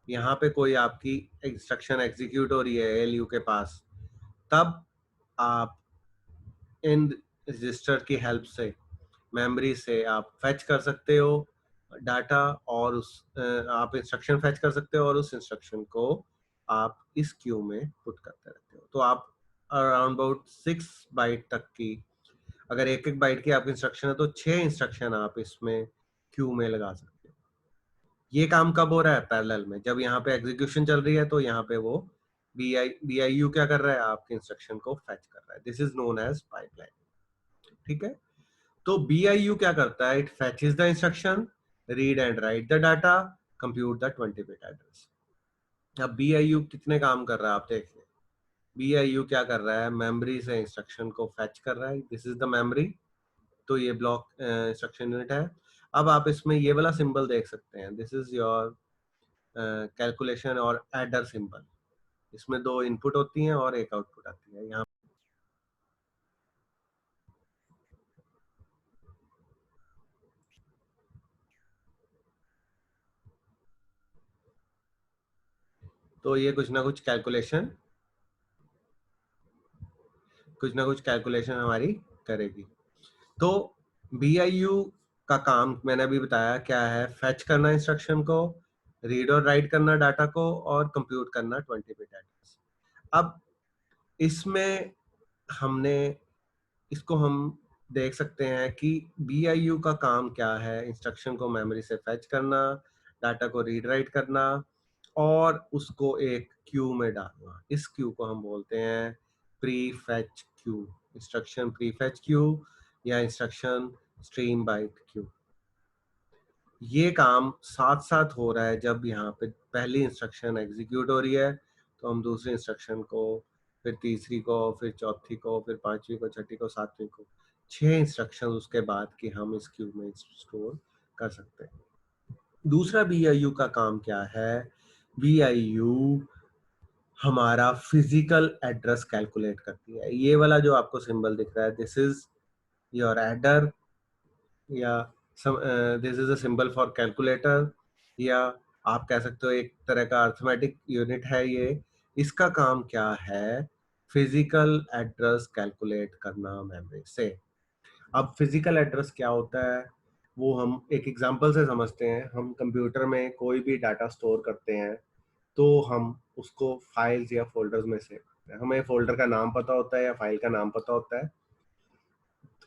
यहाँ पे कोई आपकी इंस्ट्रक्शन एग्जीक्यूट हो रही है ALU के पास, तब आप इन रजिस्टर की हेल्प से, मेमोरी से आप फेच कर सकते हो डाटा, और उस आप इंस्ट्रक्शन फेच कर सकते हो और उस इंस्ट्रक्शन को आप इस क्यू में पुट करते रहते हो। तो आप अराउंड अबाउट 6 बाइट तक की, अगर एक एक बाइट की आपकी इंस्ट्रक्शन है तो 6 इंस्ट्रक्शन आप इसमें क्यू में लगा सकते हो। ये काम कब हो रहा है? पैरेलल में। जब यहाँ पे एग्जीक्यूशन चल रही है तो यहाँ पे वो BIU क्या कर रहा है? आपके इंस्ट्रक्शन को फेच कर रहा है। This is known as pipeline. ठीक है, तो BIU क्या करता है? It fetches the instruction, read and write the data, compute the 20 bit address. अब BIU कितने काम कर रहा है आप देखिए। BIU क्या कर रहा है? मेमोरी से इंस्ट्रक्शन को फैच कर रहा है। दिस इज द मेमोरी, तो ये ब्लॉक इंस्ट्रक्शन यूनिट है। अब आप इसमें ये वाला सिंबल देख सकते हैं, दिस इज योर कैलकुलेशन और एडर सिंबल। इसमें 2 इनपुट होती हैं और एक आउटपुट आती है। यहाँ तो ये कुछ ना कुछ कैलकुलेशन हमारी करेगी। तो BIU का काम मैंने अभी बताया क्या है? फेच करना इंस्ट्रक्शन को, रीड और राइट करना डाटा को, और कंप्यूट करना 20 बिट एड्रेस। अब इसमें हमने, इसको हम देख सकते हैं कि BIU का काम क्या है? इंस्ट्रक्शन को मेमोरी से फेच करना, डाटा को रीड राइट करना और उसको एक क्यू में डालना। इस क्यू को हम बोलते हैं pre fetch Q, instruction pre fetch Q या इंस्ट्रक्शन स्ट्रीम बाइट क्यू। ये काम साथ साथ हो रहा है। जब यहाँ पे पहली इंस्ट्रक्शन एग्जीक्यूट हो रही है तो हम दूसरी इंस्ट्रक्शन को, फिर तीसरी को, फिर चौथी को, फिर पांचवी को, छठी को, सातवीं को, 6 इंस्ट्रक्शन उसके बाद की हम इस क्यू में स्टोर कर सकते हैं। दूसरा BIU का काम क्या है? BIU हमारा फिजिकल एड्रेस कैलकुलेट करती है। ये वाला जो आपको सिंबल दिख रहा है, दिस इज योर एडर, या this is a symbol for calculator, या आप कह सकते हो एक तरह का अर्थमेटिक यूनिट है ये। इसका काम क्या है? फिजिकल एड्रेस कैलकुलेट करना मेमोरी से। अब फिजिकल एड्रेस क्या होता है वो हम एक एग्जांपल से समझते हैं। हम कंप्यूटर में कोई भी डाटा स्टोर करते हैं तो हम उसको फाइल्स या फोल्डर्स में सेव करते हैं। हमें फोल्डर का नाम पता होता है या फाइल का नाम पता होता है,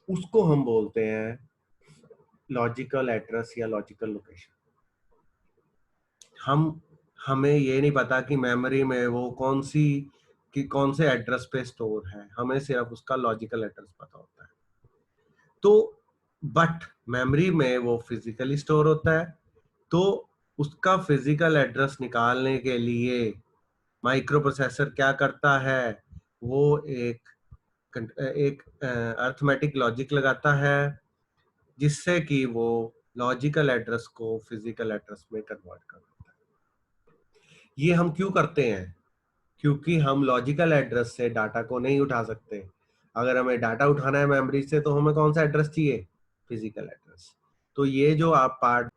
उसको हम बोलते हैं लॉजिकल एड्रेस या लॉजिकल लोकेशन। हमें ये नहीं पता कि मेमोरी में वो कौन से एड्रेस पे स्टोर है, हमें सिर्फ उसका लॉजिकल एड्रेस पता होता है। तो बट मेमोरी में वो फिजिकली स्टोर होता है, तो उसका फिजिकल एड्रेस निकालने के लिए माइक्रो प्रोसेसर क्या करता है? वो एक अर्थमेटिक लॉजिक लगाता है जिससे कि वो लॉजिकल एड्रेस को फिजिकल एड्रेस में कन्वर्ट कर देता है। ये हम क्यों करते हैं? क्योंकि हम लॉजिकल एड्रेस से डाटा को नहीं उठा सकते। अगर हमें डाटा उठाना है मेमोरी से तो हमें कौन सा एड्रेस चाहिए? Physical address. तो ये जो आप part,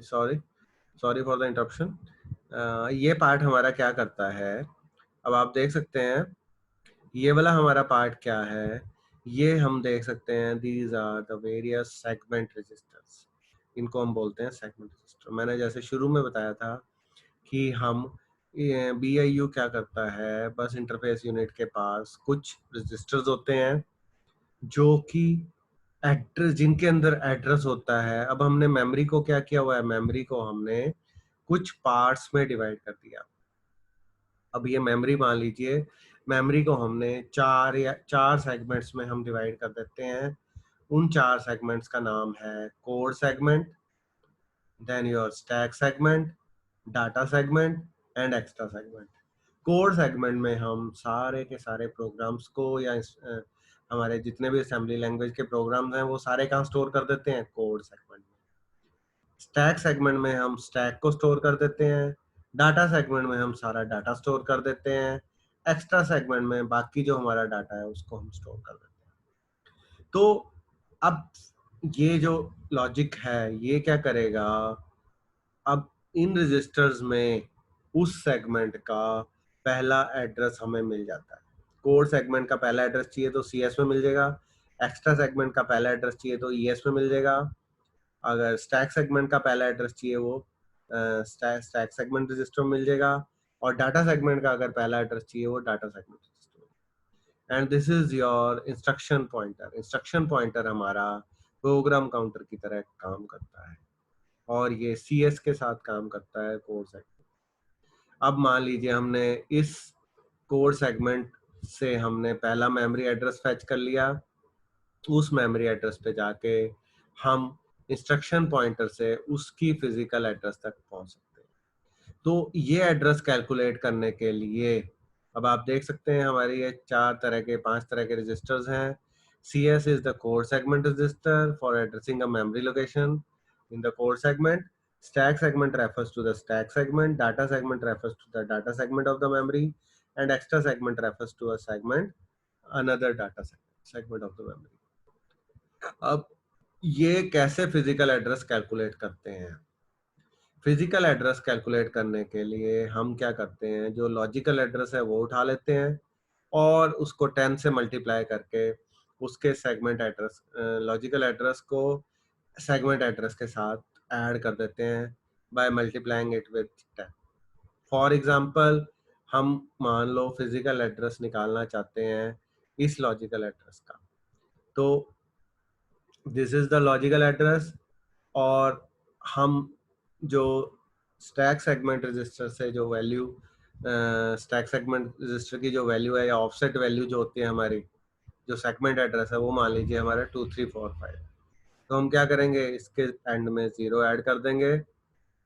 sorry sorry for the interruption. ये पार्ट हमारा क्या करता है, अब आप देख सकते हैं ये वाला हमारा पार्ट क्या है। ये हम देख सकते हैं these are the various segment registers, इनको हम बोलते हैं सेगमेंट रजिस्टर। मैंने जैसे शुरू में बताया था कि हम BIU क्या करता है, बस इंटरफेस यूनिट के पास कुछ रजिस्टर्स होते हैं जो कि एड्रेस, जिनके अंदर एड्रेस होता है। अब हमने मेमोरी को क्या किया हुआ है, मेमोरी को हमने कुछ पार्ट्स में डिवाइड कर दिया। अब ये मेमोरी मान लीजिए, मेमोरी को हमने चार सेगमेंट्स में हम डिवाइड कर देते हैं। उन चार सेगमेंट्स का नाम है code segment, then your stack segment, data segment and extra segment. Code segment में हम सारे के सारे प्रोग्राम्स को या हमारे जितने भी असेंबली लैंग्वेज के प्रोग्राम्स हैं वो सारे कहाँ स्टोर कर देते हैं? कोड सेगमेंट में। स्टैक सेगमेंट में हम स्टैक को स्टोर कर देते हैं। डाटा सेगमेंट में हम सारा डाटा स्टोर कर देते हैं। एक्स्ट्रा सेगमेंट में बाकी जो हमारा डाटा है उसको हम स्टोर कर देते हैं। तो अब ये जो लॉजिक है ये क्या करेगा, अब इन रजिस्टर्स में उस सेगमेंट का पहला एड्रेस हमें मिल जाता है। कोड सेगमेंट का पहला एड्रेस चाहिए तो CS में मिल जाएगा। एक्स्ट्रा सेगमेंट का पहला एड्रेस चाहिए तो ES में मिल जाएगा। अगर स्टैक सेगमेंट का पहला एड्रेस चाहिए वो स्टैक सेगमेंट रजिस्टर में मिल जाएगा। और डाटा सेगमेंट का अगर पहला एड्रेस चाहिए वो डाटा सेगमेंट रजिस्टर में। And this is your instruction pointer. Instruction pointer हमारा प्रोग्राम काउंटर की तरह काम करता है और ये CS के साथ काम करता है कोड सेगमेंट। अब मान लीजिए हमने इस कोड सेगमेंट से हमने पहला मेमोरी एड्रेस फेच कर लिया। उस मेमोरी एड्रेस पे जाके हम इंस्ट्रक्शन पॉइंटर से उसकी फिजिकल एड्रेस तक पहुंच सकते हैं। तो ये एड्रेस कैलकुलेट करने के लिए अब आप देख सकते हैं हमारे ये पांच तरह के रजिस्टर्स हैं। CS is the code segment register for addressing a memory location in the code segment. Stack segment refers to the stack segment. Data segment refers to the data segment of the memory, and extra segment refers to a another data segment of the memory. अब ये कैसे physical address calculate करते हैं? Physical address calculate करने के लिए हम क्या करते हैं, जो लॉजिकल एड्रेस है वो उठा लेते हैं और उसको 10 से मल्टीप्लाई करके उसके सेगमेंट एड्रेस, लॉजिकल एड्रेस को सेगमेंट एड्रेस के साथ ऐड कर देते हैं by multiplying it with 10। For example हम मान लो फिजिकल एड्रेस निकालना चाहते हैं इस लॉजिकल एड्रेस का, तो this is the logical address और हम जो स्टैक सेगमेंट रजिस्टर से जो वैल्यू, स्टैक सेगमेंट रजिस्टर की जो वैल्यू है या ऑफसेट वैल्यू जो होती है हमारी, जो सेगमेंट एड्रेस है वो मान लीजिए हमारा 2345। तो हम क्या करेंगे, इसके एंड में 0 ऐड कर देंगे।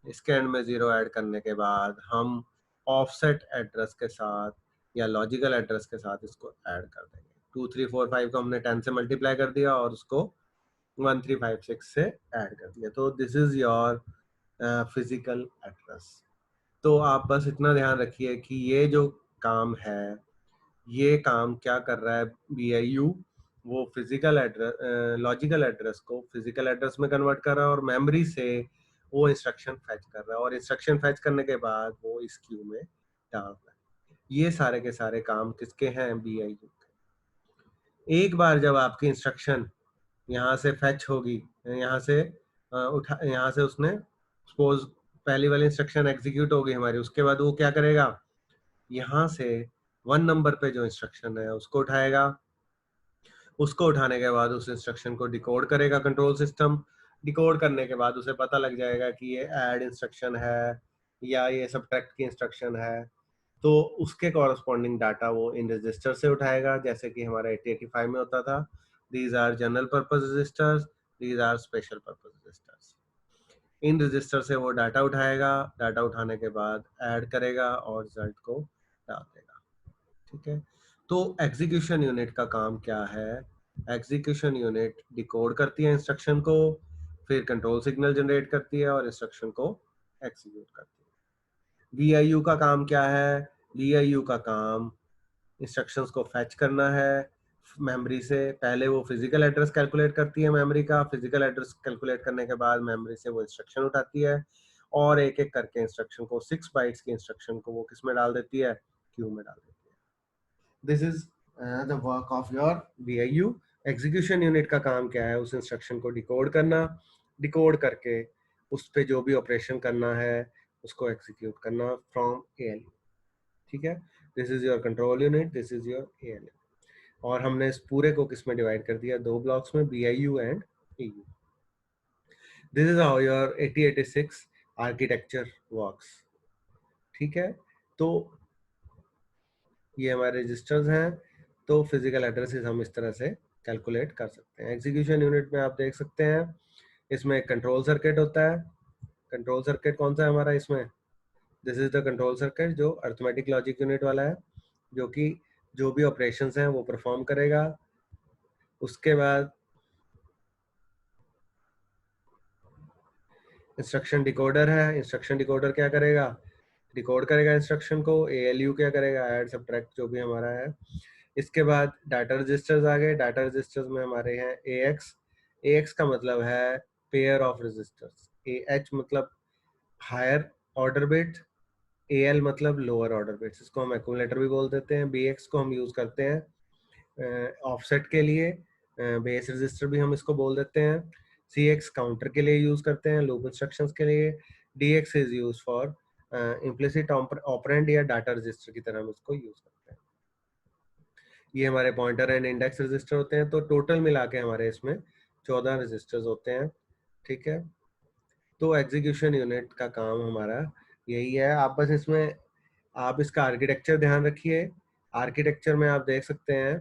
इसके एंड में 0 ऐड करने के बाद हम ऑफसेट एड्रेस के साथ या लॉजिकल एड्रेस के साथ इसको ऐड कर देंगे। 2345 को हमने 10 से मल्टीप्लाई कर दिया और उसको 1356 से ऐड कर दिया। तो this is your physical address. तो आप बस इतना ध्यान रखिए कि ये जो काम है ये काम क्या कर रहा है BIU, वो फिजिकल एड्रेस, लॉजिकल एड्रेस को फिजिकल एड्रेस में कन्वर्ट कर रहा है और मेमोरी से वो इंस्ट्रक्शन फैच कर रहा है और इंस्ट्रक्शन फैच करने के बाद वो इस क्यू में डाल रहा है। ये सारे के सारे काम किसके हैं? BIU के। एक बार जब आपकी इंस्ट्रक्शन यहाँ से फैच होगी, यहाँ से उसने सपोज पहली वाली इंस्ट्रक्शन एग्जीक्यूट होगी हमारी, उसके बाद वो क्या करेगा, यहाँ से 1 नंबर पे जो इंस्ट्रक्शन है उसको उठाएगा। उसको उठाने के बाद उस इंस्ट्रक्शन को डिकोड करेगा कंट्रोल सिस्टम। डिकोड करने के बाद उसे पता लग जाएगा कि ये ऐड इंस्ट्रक्शन है या ये सबट्रैक्ट की इंस्ट्रक्शन है। तो उसके कॉरस्पॉन्डिंग डाटा वो इन रजिस्टर से उठाएगा, जैसे कि हमारा 8085 में होता था। these are general purpose registers, these are special purpose registers. In register से वो डाटा उठाएगा, डाटा उठाने के बाद ऐड करेगा और रिजल्ट को डाल देगा, ठीक है। तो एग्जीक्यूशन यूनिट का काम क्या है? एग्जीक्यूशन यूनिट डिकोड करती है इंस्ट्रक्शन को, फिर कंट्रोल सिग्नल जनरेट करती है और इंस्ट्रक्शन को एग्जीक्यूट करती है। बीआईयू का काम क्या है? बीआईयू का काम इंस्ट्रक्शंस को फैच करना है मेमोरी से। पहले वो फिजिकल एड्रेस कैलकुलेट करती है मेमोरी का, फिजिकल एड्रेस कैलकुलेट करने के बाद मेमोरी से वो इंस्ट्रक्शन उठाती है और एक एक करके इंस्ट्रक्शन को, 6 बाइट्स की इंस्ट्रक्शन को वो किस में डाल देती है? क्यू में डाल देती है। This is the work of your BIU. Execution unit का काम क्या है? उस इंस्ट्रक्शन को डिकोड करना, डिकोड करके उस पे जो भी ऑपरेशन करना है उसको एग्जीक्यूट करना फ्रॉम एएलयू, ठीक है। This is your control unit, this is your ALU. और हमने इस पूरे को किस में डिवाइड कर दिया? दो ब्लॉक्स में, BIU and EU. This is how your 8086 architecture works, ठीक है। तो ये हमारे रजिस्टर्स हैं, तो फिजिकल एड्रेसेस हम इस तरह से कैलकुलेट कर सकते हैं। एग्जीक्यूशन यूनिट में आप देख सकते हैं इसमें एक कंट्रोल सर्किट होता है। कंट्रोल सर्किट कौन सा है हमारा इसमें? This is the control circuit जो अरिथमेटिक लॉजिक यूनिट वाला है, जो कि जो भी ऑपरेशंस हैं वो परफॉर्म करेगा। उसके बाद इंस्ट्रक्शन डिकोडर है। इंस्ट्रक्शन डिकोडर क्या करेगा? डिकोड करेगा इंस्ट्रक्शन को। एएलयू क्या करेगा? ऐड सब्ट्रैक्ट जो भी हमारा है। इसके बाद डाटा रजिस्टर्स आ गए। डाटा रजिस्टर्स में हमारे हैं एएक्स। एएक्स का मतलब है पेयर ऑफ रजिस्टर्स। एएच मतलब हायर ऑर्डर बिट, एएल मतलब लोअर ऑर्डर बिट्स, इसको हम एक्यूमुलेटर भी बोल देते हैं। बीएक्स को हम यूज करते हैं ऑफसेट के लिए, बेस रजिस्टर भी हम इसको बोल देते हैं। सीएक्स काउंटर के लिए यूज करते हैं, लूप इंस्ट्रक्शंस के लिए। DX is use for implicit operand या डाटा रजिस्टर की तरह हम इसको यूज करते हैं। ये हमारे पॉइंटर एंड इंडेक्स रजिस्टर होते हैं। तो टोटल मिला के हमारे इसमें 14 रजिस्टर्स होते हैं, ठीक है। तो एग्जीक्यूशन यूनिट का काम हमारा यही है। आप बस इसमें आप इसका आर्किटेक्चर ध्यान रखिए। आर्किटेक्चर में आप देख सकते हैं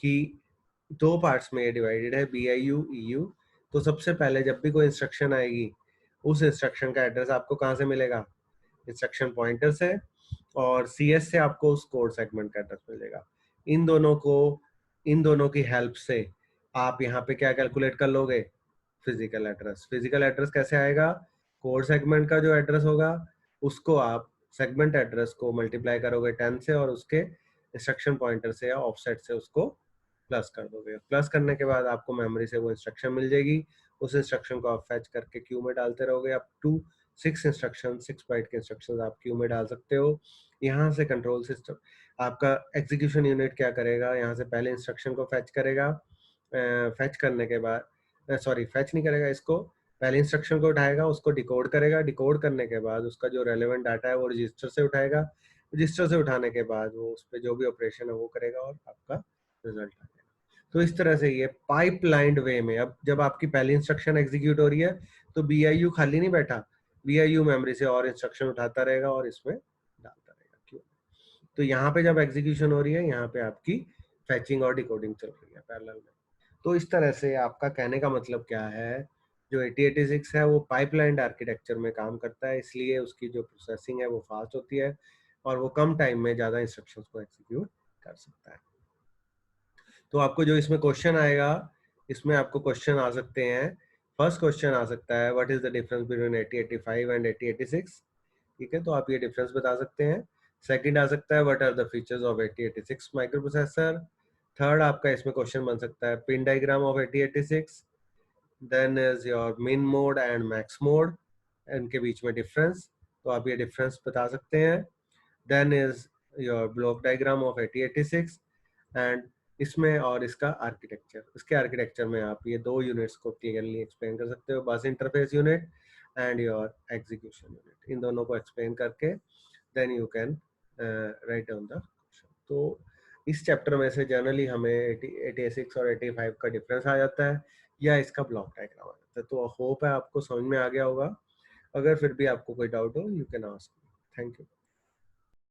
कि दो पार्ट्स में ये डिवाइडेड है, बीआईयू ईयू। तो सबसे पहले जब भी कोई इंस्ट्रक्शन आएगी, उस इंस्ट्रक्शन का एड्रेस आपको कहाँ से मिलेगा? इंस्ट्रक्शन पॉइंटर से, और सीएस से आपको उस कोड सेगमेंट का एड्रेस मिलेगा। इन दोनों की हेल्प से आप यहाँ पे क्या कैलकुलेट कर लोगे? Physical address. फिजिकल एड्रेस कैसे आएगा? कोड सेगमेंट का जो एड्रेस होगा उसको आप सेगमेंट एड्रेस को मल्टीप्लाई करोगे 10 से और उसके इंस्ट्रक्शन पॉइंटर से या ऑफसेट से उसको प्लस कर दोगे। प्लस करने के बाद आपको मेमोरी से वो इंस्ट्रक्शन मिल जाएगी। उस इंस्ट्रक्शन को आप फैच करके क्यू में डालते रहोगे। अप टू 6 इंस्ट्रक्शन, 6 बाइट के इंस्ट्रक्शन आप क्यू में डाल सकते हो। यहाँ से कंट्रोल सिस्टम आपका एग्जीक्यूशन यूनिट क्या करेगा? यहाँ से पहले इंस्ट्रक्शन को फैच करेगा। फैच करने के बाद फैच नहीं करेगा इसको, पहले इंस्ट्रक्शन को उठाएगा, उसको डिकोड करेगा। डिकोड करने के बाद उसका जो रेलेवेंट डाटा है वो रजिस्टर से उठाएगा। रजिस्टर से उठाने के बाद वो उस पर जो भी ऑपरेशन है वो करेगा और आपका रिजल्ट आ जाएगा। तो इस तरह से ये पाइपलाइंड वे में, अब जब आपकी पहली इंस्ट्रक्शन एग्जीक्यूट हो रही है तो बीआईयू खाली नहीं बैठा, बीआईयू मेमोरी से और इंस्ट्रक्शन उठाता रहेगा और इसमें डालता रहेगा क्यों। तो यहाँ पे जब एग्जीक्यूशन हो रही है, यहाँ पे आपकी फैचिंग और डिकोडिंग चल रही है पैरेलल में। तो इस तरह से आपका कहने का मतलब क्या है, जो 8086 है वो पाइपलाइन आर्किटेक्चर में काम करता है, इसलिए उसकी जो प्रोसेसिंग है वो फास्ट होती है और वो कम टाइम में ज़्यादा इंस्ट्रक्शंस को एग्जीक्यूट कर सकता है। तो आपको जो इसमें क्वेश्चन आएगा, इसमें आपको क्वेश्चन आ सकते हैं। फर्स्ट क्वेश्चन आ सकता है, what is the difference between 8085 and 8086, ठीक है, तो आप ये डिफरेंस बता सकते हैं। सेकंड आ सकता है, what are the features of 8086 microprocessor. Third आपका इसमें क्वेश्चन बन सकता है, pin diagram of 8086। Then is your min mode and max mode, इनके बीच में डिफरेंस, तो आप ये डिफरेंस बता सकते हैं। Then is your block diagram of 8086 and इसमें और इसका आर्किटेक्चर, इसके आर्किटेक्चर में आप ये दो यूनिट्स को क्लियरली एक्सप्लेन कर सकते हो, bus interface unit and your execution unit. इन दोनों को एक्सप्लेन करके then you can write down the question. तो इस चैप्टर में से जनरली हमें 86 और 85 का डिफरेंस आ जाता है या इसका ब्लॉक डायग्राम आ जाता है। तो होप है आपको समझ में आ गया होगा। अगर फिर भी आपको कोई डाउट हो, you can ask. Thank you.